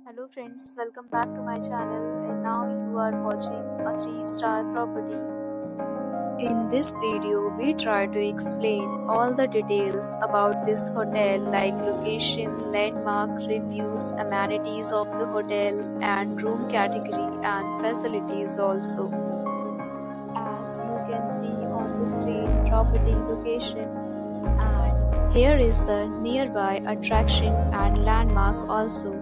Hello friends, welcome back to my channel and now you are watching a 3-star property. In this video, we try to explain all the details about this hotel like location, landmark, reviews, amenities of the hotel and room category and facilities also. As you can see on the screen, property location and here is the nearby attraction and landmark also.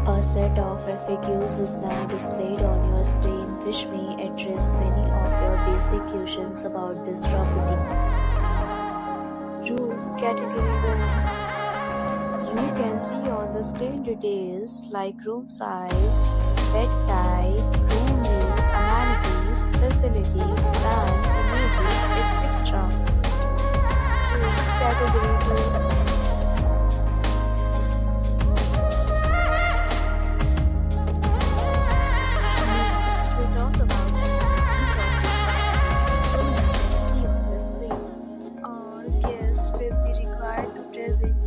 A set of FAQs is now displayed on your screen which may address many of your basic questions about this property. Room category 1. You can see on the screen details like room size, bed type, room view, amenities, facilities and images, etc. Room category 2.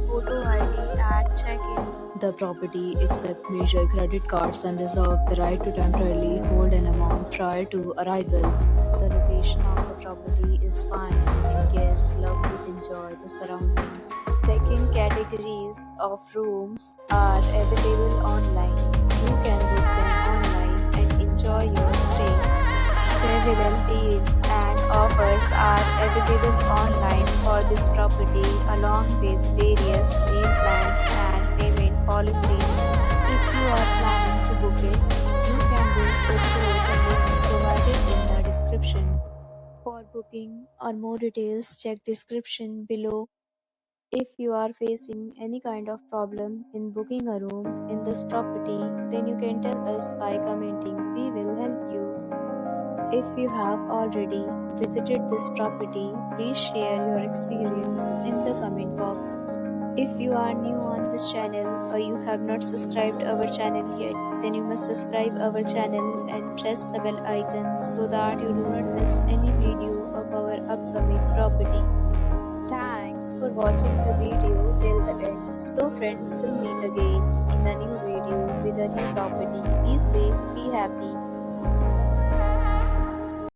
Photo ID at check-in. The property accepts major credit cards and reserves the right to temporarily hold an amount prior to arrival. The location of the property is fine and guests love to enjoy the surroundings. Second categories of rooms are available online. You can book them online and enjoy your stay. Several deals and offers are available online for this property along with various meal plans and payment policies. If you are planning to book it, you can do so through the link provided in the description. For booking or more details, check description below. If you are facing any kind of problem in booking a room in this property, then you can tell us by commenting. We will help you. If you have already visited this property, please share your experience in the comment box. If you are new on this channel or you have not subscribed our channel yet, then you must subscribe our channel and press the bell icon so that you do not miss any video of our upcoming property. Thanks for watching the video till the end. So friends, we'll meet again in a new video with a new property. Be safe, be happy.